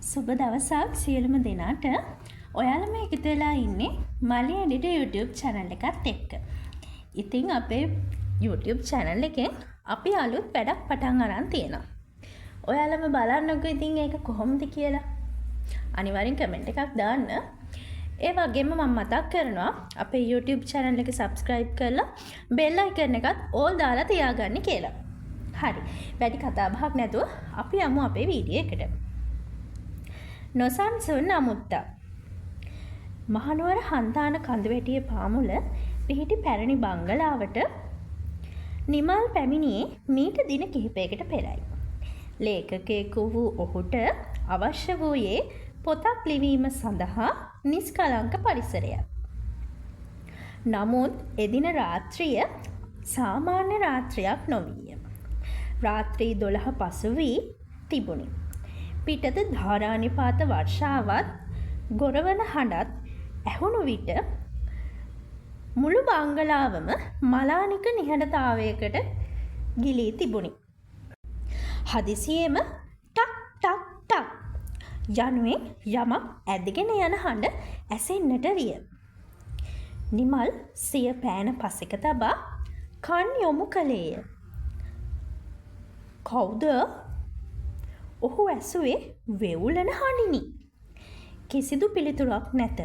සුබ දවසක් සියලුම දෙනාට. ඔයාලම එකතු වෙලා ඉන්නේ මලි එඩිට YouTube channel එකත් එක්ක. ඉතින් අපේ YouTube channel එකෙන් අපි අලුත් වැඩක් පටන් අරන් තියෙනවා. ඔයාලම බලන්නකෝ ඉතින් ඒක කොහොමද කියලා. අනිවාර්යෙන් කමෙන්ට් එකක් දාන්න. ඒ වගේම මම මතක් කරනවා අපේ YouTube channel එක subscribe කරලා bell icon එකත් all දාලා තියාගන්න කියලා. හරි. වැඩි කතා බහක් නැතුව අපි යමු අපේ වීඩියෝ එකට. නොසන්සුන් අමුත්තා. මහනුවර හන්තාන කඳුවැටිය පාමුල පිහිටි පැරණි බංගලාවට නිමල් පැමිණියේ මීට දින කිහිපයකට පෙරයි. ලේඛකයෙකු වූ ඔහුට අවශ්‍ය වූයේ පොතක් ලිවීම සඳහා නිස්කලංක පරිසරයක්. නමුත් එදින රාත්‍රිය සාමාන්‍ය රාත්‍රියක් නොවිය. රාත්‍රී 12 පසු වී තිබුණි. පිටත ධාරානිපාත වර්ෂාවත් ගොරවන හඬත් ඇහුණු විට මුළු බංගලාවම මලානික නිහඬතාවයකට ගිලී තිබුණි. හදිසියේම ටක් ටක් ටක් යනුවෙන් යමක් ඇදගෙන යන හඬ ඇසෙන්නට විය. නිමල් සිය පෑන පසෙක තබා කන් යොමු කළේය. කවුද? ඔහු ඇසුවේ වෙවුලන හඬිනි. කිසිදු පිළිතුරක් නැත.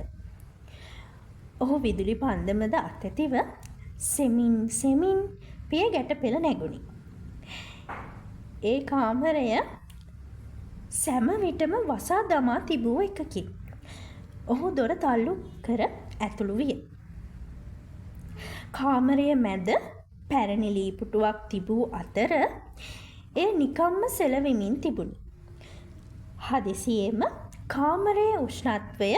ඔහු විදුලි පන්දමද අතැතිව සෙමින් පිය ගැට පෙළ නැගුණි. ඒ කාමරය සෑම විටම වසා දමා තිබූ එකකි. ඔහු දොර තල්ලු කර ඇතුළු විය. කාමරය මැද පැරණි ලී පුටුවක් තිබූ අතර එය නිකම්ම සෙලවෙමින් තිබුණි. හදිසියේම කාමරයේ උෂ්ණත්වය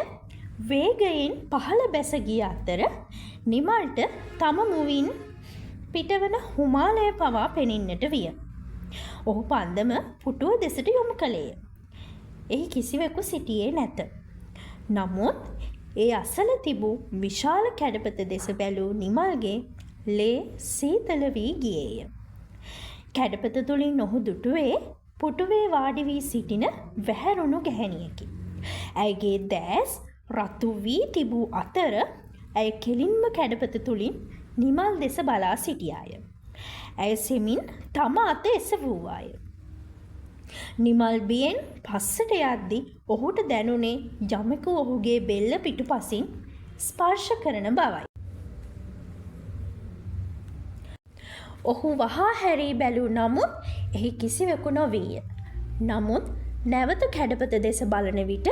වේගයෙන් පහළ බැස ගිය අතර නිමල්ට තම මුවින් පිටවන හුමාලය පවා පෙනෙන්නට විය. ඔහු පන්දම පුටුව දෙසට යොමු කළේය. එහි කිසිවෙකු සිටියේ නැත. නමුත් ඒ අසල තිබූ විශාල කැඩපත දෙස බැලූ නිමල්ගේ ලේ සීතල වී ගියේය. කැඩපත තුළින් ඔහු දුටුවේ පුටුවේ වාඩි වී සිටින වැහැරුණු ගැහැණියකි. ඇයගේ දෑස් රතු වී තිබූ අතර ඇය කෙලින්ම කැඩපත තුළින් නිමල් දෙස බලා සිටියාය. ඇය සෙමින් තම අත එසවූවාය. නිමල් බියෙන් පස්සට යද්දී ඔහුට දැනුනේ යමෙකු ඔහුගේ බෙල්ල පිටුපසින් ස්පර්ශ කරන බවයි. ඔහු වහා හැරී බැලූ නමුත් එහි කිසිවෙකු නොවීය. නමුත් නැවත කැඩපත දෙස බලන විට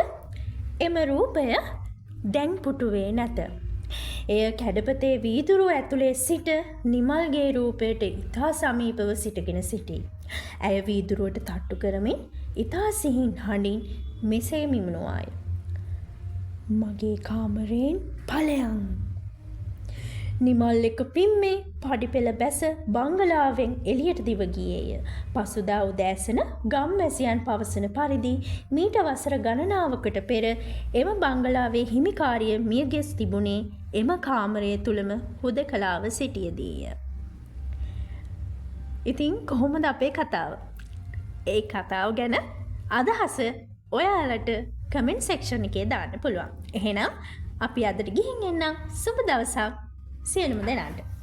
එම රූපය දැන් පුටුවේ නැත. එය කැඩපතේ වීදුරු ඇතුලේ සිට නිමල්ගේ රූපයට ඉතා සමීපව සිටගෙන සිටී. ඇය වීදුරුවට තට්ටු කරමින් ඉතා සිහින් හඬින් මෙසේ මිමුණුවාය. මගේ කාමරයෙන් ඵලයන්. නිමල් එක පිම්මේ පඩිපෙළ බැස බංගලාවෙන් එළියට දිව ගියේය. පසුදා උදෑසන ගම්වැසියන් පවසන පරිදි මීට වසර ගණනාවකට පෙර එම බංගලාවේ හිමිකාරිය මියගොස් තිබුණේ එම කාමරය තුලම හුදකලාව සිටියදීය. ඉතින් කොහොමද අපේ කතාව? ඒ කතාව ගැන අදහස ඔයාලට කමෙන්ට් සෙක්ෂන් එකේ දාන්න පුළුවන්. එහෙනම් අපි අදට ගිහින් එන්නම්. සුබ දවසක් සියලුම දෙනාට.